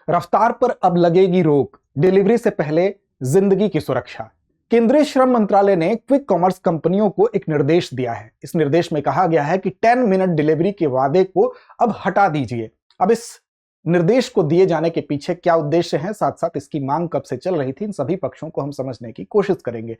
रफ्तार पर अब लगेगी रोक, डिलीवरी से पहले जिंदगी की सुरक्षा। केंद्रीय श्रम मंत्रालय ने क्विक कॉमर्स कंपनियों को एक निर्देश दिया है। इस निर्देश में कहा गया है कि 10 मिनट डिलीवरी के वादे को अब हटा दीजिए। अब इस निर्देश को दिए जाने के पीछे क्या उद्देश्य है, साथ साथ इसकी मांग कब से चल रही थी, इन सभी पक्षों को हम समझने की कोशिश करेंगे।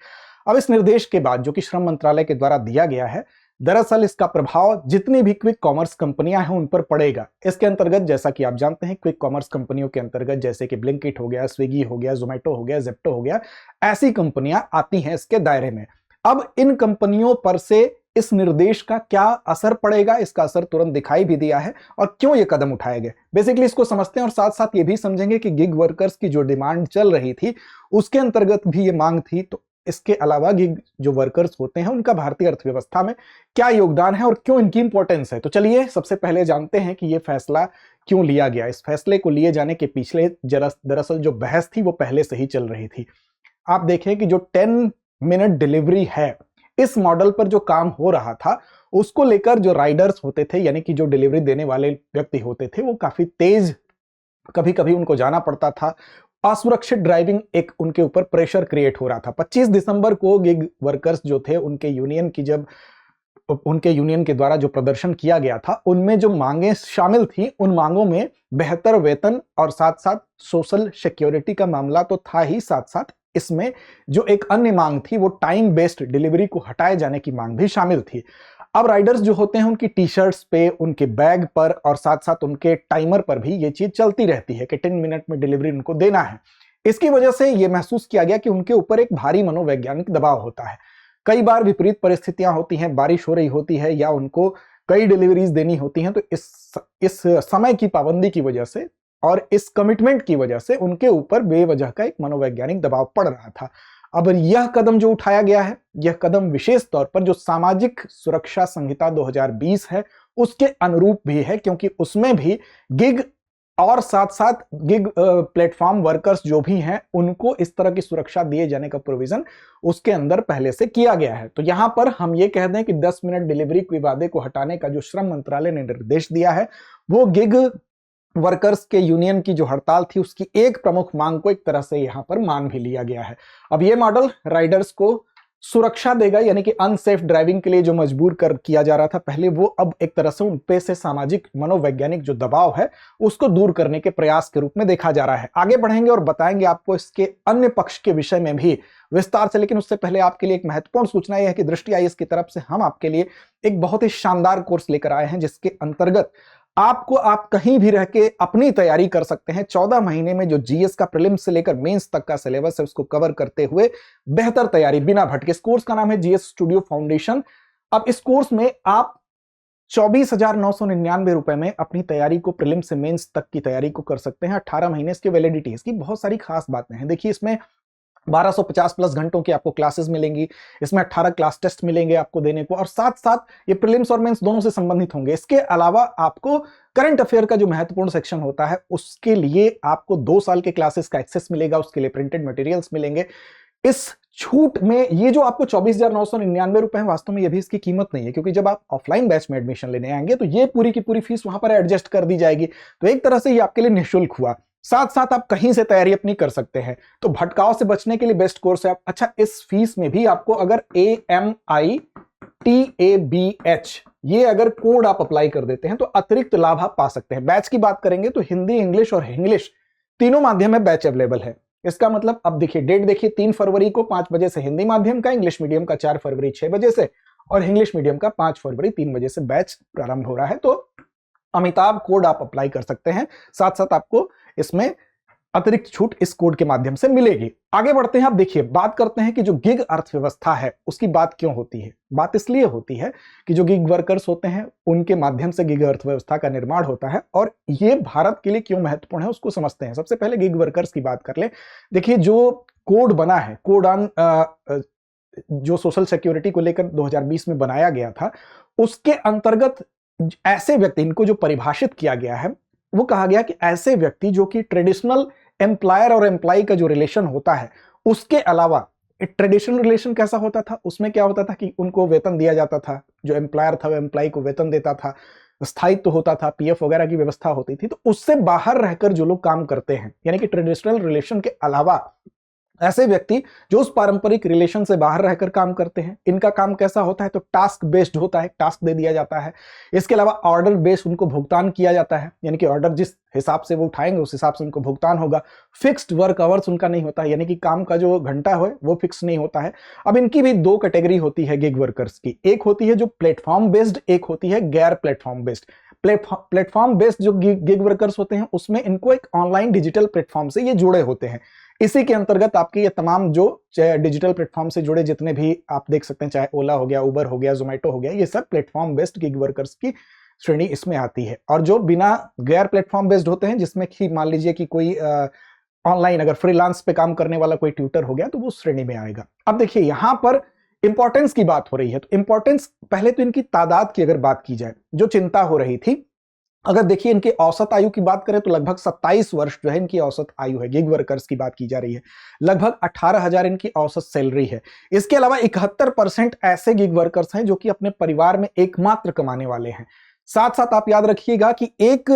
अब इस निर्देश के बाद जो कि श्रम मंत्रालय के द्वारा दिया गया है, दरअसल इसका प्रभाव जितनी भी क्विक कॉमर्स कंपनियां हैं उन पर पड़ेगा। इसके अंतर्गत जैसा कि आप जानते हैं, क्विक कॉमर्स कंपनियों के अंतर्गत जैसे कि ब्लिंकिट हो गया, स्विगी हो गया, जोमेटो हो गया, जेप्टो हो गया, ऐसी कंपनियां आती हैं इसके दायरे में। अब इन कंपनियों पर से इस निर्देश का क्या असर पड़ेगा, इसका असर तुरंत दिखाई भी दिया है और क्यों ये कदम उठाए गए, बेसिकली इसको समझते हैं और साथ साथ ये भी समझेंगे कि गिग वर्कर्स की जो डिमांड चल रही थी उसके अंतर्गत भी ये मांग थी। तो इसके अलावा गिग जो वर्कर्स होते हैं उनका भारतीय अर्थव्यवस्था में क्या योगदान है और क्यों इनकी इंपॉर्टेंस है। तो चलिए सबसे पहले जानते हैं कि ये फैसला क्यों लिया गया। इस फैसले को लिए जाने के पिछले दरअसल जो बहस थी वो पहले से ही चल रही थी। आप देखें कि जो 10 मिनट डिलीवरी है, इस मॉडल पर जो काम हो रहा था उसको लेकर जो राइडर्स होते थे, यानी कि जो डिलीवरी देने वाले व्यक्ति होते थे, वो काफी तेज, कभी कभी उनको जाना पड़ता था, असुरक्षित ड्राइविंग एक उनके ऊपर प्रेशर क्रिएट हो रहा था। 25 दिसंबर को गिग वर्कर्स जो थे उनके यूनियन के द्वारा जो प्रदर्शन किया गया था, उनमें जो मांगे शामिल थी, उन मांगों में बेहतर वेतन और साथ साथ सोशल सिक्योरिटी का मामला तो था ही, साथ साथ इसमें जो एक अन्य मांग थी वो टाइम बेस्ड डिलीवरी को हटाए जाने की मांग भी शामिल थी। अब राइडर्स जो होते हैं उनकी टी शर्ट्स पे, उनके बैग पर और साथ साथ उनके टाइमर पर भी ये चीज चलती रहती है कि 10 मिनट में डिलीवरी उनको देना है। इसकी वजह से ये महसूस किया गया कि उनके ऊपर एक भारी मनोवैज्ञानिक दबाव होता है। कई बार विपरीत परिस्थितियां होती हैं, बारिश हो रही होती है या उनको कई डिलीवरीज देनी होती हैं, तो इस समय की पाबंदी की वजह से और इस कमिटमेंट की वजह से उनके ऊपर बेवजह का एक मनोवैज्ञानिक दबाव पड़ रहा था। अब यह कदम जो उठाया गया है, यह कदम विशेष तौर पर जो सामाजिक सुरक्षा संहिता 2020 है उसके अनुरूप भी है, क्योंकि उसमें भी गिग और साथ साथ गिग प्लेटफॉर्म वर्कर्स जो भी हैं उनको इस तरह की सुरक्षा दिए जाने का प्रोविजन उसके अंदर पहले से किया गया है। तो यहां पर हम ये कह दें कि 10 मिनट डिलीवरी के वादे को हटाने का जो श्रम मंत्रालय ने निर्देश दिया है, वो गिग वर्कर्स के यूनियन की जो हड़ताल थी उसकी एक प्रमुख मांग को एक तरह से यहां पर मान भी लिया गया है। अब ये मॉडल राइडर्स को सुरक्षा देगा, यानी कि अनसेफ ड्राइविंग के लिए जो मजबूर कर किया जा रहा था पहले, वो अब एक तरह से उन पे से सामाजिक मनोवैज्ञानिक जो दबाव है उसको दूर करने के प्रयास के रूप में देखा जा रहा है। आगे बढ़ेंगे और बताएंगे आपको इसके अन्य पक्ष के विषय में भी विस्तार से, लेकिन उससे पहले आपके लिए एक महत्वपूर्ण सूचना यह है कि दृष्टि आईएएस की तरफ से हम आपके लिए एक बहुत ही शानदार कोर्स लेकर आए हैं, जिसके अंतर्गत आप कहीं भी रह के अपनी तैयारी कर सकते हैं। 14 महीने में जो जीएस का प्रीलिम्स से लेकर मेंस तक का सिलेबस है उसको कवर करते हुए बेहतर तैयारी बिना भटके। इस कोर्स का नाम है जीएस स्टूडियो फाउंडेशन। अब इस कोर्स में आप 24,999 रुपए में अपनी तैयारी को, प्रीलिम्स से मेंस तक की तैयारी को कर सकते हैं। 18 महीने इसकी वैलिडिटी। इसकी बहुत सारी खास बातें हैं। देखिए, इसमें 1250 प्लस घंटों की आपको क्लासेस मिलेंगी, इसमें 18 क्लास टेस्ट मिलेंगे आपको देने को, और साथ साथ ये प्रीलिम्स और मेंस दोनों से संबंधित होंगे। इसके अलावा आपको करंट अफेयर का जो महत्वपूर्ण सेक्शन होता है उसके लिए आपको 2 साल के क्लासेस का एक्सेस मिलेगा, उसके लिए प्रिंटेड मटेरियल्स मिलेंगे। इस छूट में ये जो आपको 24,999 रुपए है, वास्तव में ये भी इसकी कीमत नहीं है, क्योंकि जब आप ऑफलाइन बैच में एडमिशन लेने आएंगे तो ये पूरी की पूरी फीस वहां पर एडजस्ट कर दी जाएगी। तो एक तरह से ये आपके लिए निःशुल्क हुआ। साथ साथ आप कहीं से तैयारी अपनी कर सकते हैं। तो भटकाव से बचने के लिए बेस्ट कोर्स है। अच्छा, इस फीस में भी आपको अगर AMITABH ये अगर कोड आप अप्लाई कर देते हैं तो अतिरिक्त लाभ आप पा सकते हैं। बैच की बात करेंगे तो हिंदी, इंग्लिश और इंग्लिश तीनों माध्यम में बैच अवेलेबल है। इसका मतलब अब देखिए, डेट देखिए, 3 फरवरी को 5 बजे से हिंदी माध्यम का, इंग्लिश मीडियम का 4 फरवरी 6 बजे से और इंग्लिश मीडियम का 5 फरवरी 3 बजे से बैच प्रारंभ हो रहा है। तो अमिताभ कोड आप अप्लाई कर सकते हैं। साथ साथ आपको इसमें अतिरिक्त छूट इस कोड के माध्यम से मिलेगी। आगे बढ़ते हैं। आप देखिए, बात करते हैं कि जो गिग अर्थव्यवस्था है उसकी बात क्यों होती है। बात इसलिए होती है कि जो गिग वर्कर्स होते हैं उनके माध्यम से गिग अर्थव्यवस्था का निर्माण होता है, और ये भारत के लिए क्यों महत्वपूर्ण है उसको समझते हैं। सबसे पहले गिग वर्कर्स की बात कर ले। देखिए, जो कोड बना है, कोड ऑन जो सोशल सिक्योरिटी को लेकर 2020 में बनाया गया था, उसके अंतर्गत ऐसे व्यक्ति, इनको जो परिभाषित किया गया है, वो कहा गया कि ऐसे व्यक्ति जो कि ट्रेडिशनल एम्प्लॉयर और एम्प्लॉय का जो रिलेशन होता है उसके अलावा, ट्रेडिशनल रिलेशन कैसा होता था, उसमें क्या होता था कि उनको वेतन दिया जाता था, जो एम्प्लॉयर था वो एम्प्लॉय को वेतन देता था, स्थायित्व होता था, पीएफ वगैरह की व्यवस्था होती थी, तो उससे बाहर रहकर जो लोग काम करते हैं, यानी कि ट्रेडिशनल रिलेशन के अलावा ऐसे व्यक्ति जो उस पारंपरिक रिलेशन से बाहर रहकर काम करते हैं, इनका काम कैसा होता है, तो टास्क बेस्ड होता है, टास्क दे दिया जाता है। इसके अलावा ऑर्डर बेस्ड उनको भुगतान किया जाता है, यानी कि ऑर्डर जिस हिसाब से वो उठाएंगे उस हिसाब से उनको भुगतान होगा। फिक्स्ड वर्क आवर्स उनका नहीं होता है, यानी कि काम का जो घंटा है वो फिक्स नहीं होता है। अब इनकी भी दो कैटेगरी होती है गिग वर्कर्स की, एक होती है जो प्लेटफॉर्म बेस्ड, एक होती है गैर प्लेटफॉर्म बेस्ड। प्लेटफॉर्म बेस्ड जो गिग वर्कर्स होते हैं उसमें इनको एक ऑनलाइन डिजिटल प्लेटफॉर्म से ये जुड़े होते हैं। इसी के अंतर्गत आपके ये तमाम जो डिजिटल प्लेटफॉर्म से जुड़े जितने भी आप देख सकते हैं, चाहे ओला हो गया, उबर हो गया, जोमेटो हो गया, ये सब प्लेटफॉर्म बेस्ड गिग वर्कर्स की श्रेणी इसमें आती है। और जो बिना गैर प्लेटफॉर्म बेस्ड होते हैं, जिसमें कि मान लीजिए कि कोई ऑनलाइन अगर फ्रीलांस पे काम करने वाला कोई ट्यूटर हो गया, तो वो श्रेणी में आएगा। अब देखिए यहां पर इंपॉर्टेंस की बात हो रही है, तो इंपॉर्टेंस पहले तो इनकी तादाद की अगर बात की जाए, जो चिंता हो रही थी, अगर देखिए इनके औसत आयु की बात करें तो लगभग 27 वर्ष जो है इनकी औसत आयु है। गिग वर्कर्स की बात की जा रही है, लगभग 18,000 इनकी औसत सैलरी है। इसके अलावा 71% ऐसे गिग वर्कर्स हैं जो कि अपने परिवार में एकमात्र कमाने वाले हैं। साथ साथ आप याद रखिएगा कि एक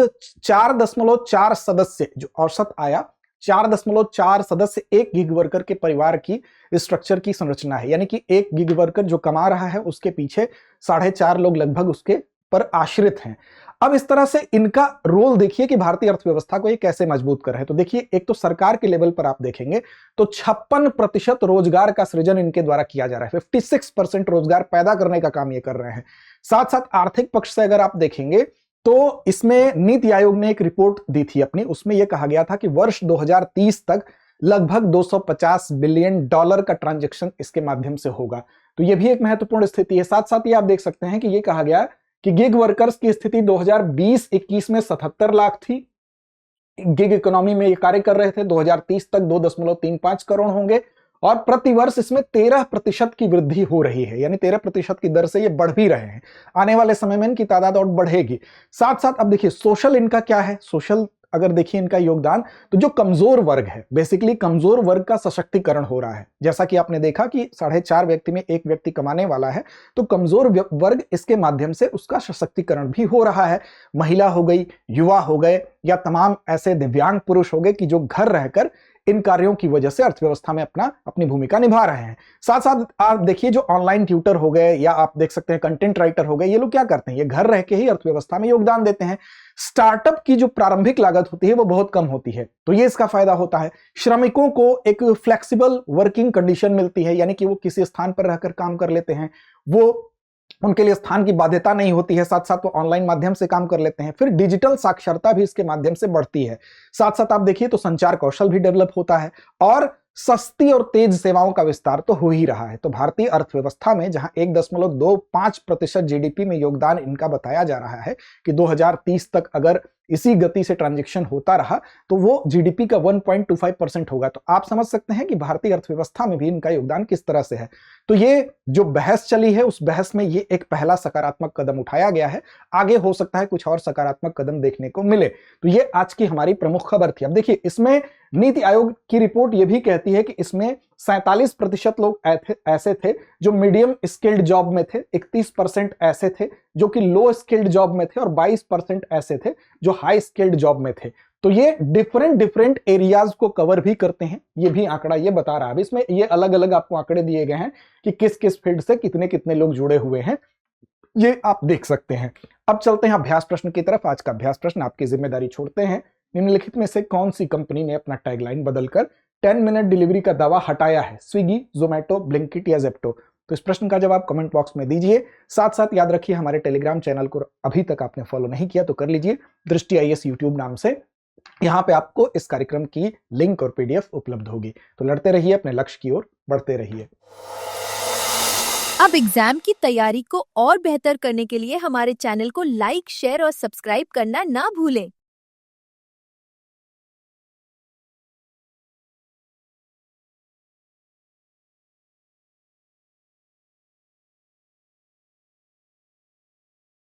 4.4 सदस्य जो औसत आया, 4.4 सदस्य एक गिग वर्कर के परिवार की स्ट्रक्चर की संरचना है, यानी कि एक गिग वर्कर जो कमा रहा है उसके पीछे 4.5 लोग लगभग उसके पर आश्रित हैं। अब इस तरह से इनका रोल देखिए कि भारतीय अर्थव्यवस्था को ये कैसे मजबूत कर रहे हैं। तो देखिए एक तो सरकार के लेवल पर आप देखेंगे तो 56% रोजगार का सृजन इनके द्वारा किया जा रहा है, 56% रोजगार पैदा करने का काम ये कर रहे हैं। साथ साथ आर्थिक पक्ष से अगर आप देखेंगे तो इसमें नीति आयोग ने एक रिपोर्ट दी थी अपनी, उसमें यह कहा गया था कि वर्ष 2030 तक लगभग 250 बिलियन डॉलर का ट्रांजैक्शन इसके माध्यम से होगा। तो यह भी एक महत्वपूर्ण स्थिति है। साथ साथ ये आप देख सकते हैं कि यह कहा गया कि गिग वर्कर्स की स्थिति 2020-21 में 77 लाख थी, गिग इकोनॉमी में ये कार्य कर रहे थे। 2030 तक 2.35 करोड़ होंगे और प्रति वर्ष इसमें 13% की वृद्धि हो रही है, यानी 13% की दर से ये बढ़ भी रहे हैं। आने वाले समय में इनकी तादाद और बढ़ेगी। साथ साथ अब देखिए सोशल इनका क्या है, सोशल अगर देखिए इनका योगदान, तो जो कमजोर वर्ग है, बेसिकली कमजोर वर्ग का सशक्तिकरण हो रहा है। जैसा कि आपने देखा कि 4.5 व्यक्ति में एक व्यक्ति कमाने वाला है, तो कमजोर वर्ग इसके माध्यम से उसका सशक्तिकरण भी हो रहा है। महिला हो गई, युवा हो गए, या तमाम ऐसे दिव्यांग पुरुष हो गए कि जो घर रहकर इन कार्यों की वजह से अर्थव्यवस्था में अपनी भूमिका निभा रहे हैं। साथ साथ आप देखिए जो ऑनलाइन ट्यूटर हो गए, या आप देख सकते हैं कंटेंट राइटर हो गए, ये लोग क्या करते हैं, ये घर रह के ही अर्थव्यवस्था में योगदान देते हैं। स्टार्टअप की जो प्रारंभिक लागत होती है वो बहुत कम होती है, तो ये इसका फायदा होता है। श्रमिकों को एक फ्लेक्सिबल वर्किंग कंडीशन मिलती है, यानी कि वो किसी स्थान पर रहकर काम कर लेते हैं, वो उनके लिए स्थान की बाध्यता नहीं होती है। साथ साथ वो ऑनलाइन माध्यम से काम कर लेते हैं। फिर डिजिटल साक्षरता भी इसके माध्यम से बढ़ती है। साथ साथ आप देखिए तो संचार कौशल भी डेवलप होता है और सस्ती और तेज सेवाओं का विस्तार तो हो ही रहा है। तो भारतीय अर्थव्यवस्था में जहां 1.25% जीडीपी में योगदान इनका बताया जा रहा है कि 2030 तक अगर इसी गति से ट्रांजैक्शन होता रहा तो वो जीडीपी का 1.25% होगा। तो आप समझ सकते हैं कि भारतीय अर्थव्यवस्था में भी इनका योगदान किस तरह से है। तो ये जो बहस चली है उस बहस में ये एक पहला सकारात्मक कदम उठाया गया है। आगे हो सकता है कुछ और सकारात्मक कदम देखने को मिले। तो ये आज की हमारी प्रमुख खबर थी। अब देखिए इसमें नीति आयोग की रिपोर्ट ये भी कहती है कि इसमें 47% लोग ऐसे थे जो मीडियम स्किल्ड जॉब में थे, 31% ऐसे थे जो कि लो स्किल्ड जॉब में थे और 22% ऐसे थे जो हाई स्किल्ड जॉब में थे। तो ये डिफरेंट एरियाज को कवर भी करते हैं, ये भी आंकड़ा ये बता रहा है। इसमें ये अलग अलग आपको आंकड़े दिए गए हैं कि किस किस फील्ड से कितने कितने लोग जुड़े हुए हैं, ये आप देख सकते हैं। अब चलते हैं अभ्यास प्रश्न की तरफ। आज का अभ्यास प्रश्न आपकी जिम्मेदारी छोड़ते हैं। निम्नलिखित में से कौन सी कंपनी ने अपना टैगलाइन बदलकर 10 मिनट डिलीवरी का दावा हटाया है? स्विगी, जोमेटो, ब्लिंकिट या जेप्टो? तो इस प्रश्न का जवाब कमेंट बॉक्स में दीजिए। साथ साथ याद रखिए हमारे टेलीग्राम चैनल को अभी तक आपने फॉलो नहीं किया तो कर लीजिए, दृष्टि आईएएस यूट्यूब नाम से। यहाँ पे आपको इस कार्यक्रम की लिंक और पीडीएफ उपलब्ध होगी। तो लड़ते रहिए, अपने लक्ष्य की ओर बढ़ते रहिए। अब एग्जाम की तैयारी को और बेहतर करने के लिए हमारे चैनल को लाइक, शेयर और सब्सक्राइब करना ना भूलें।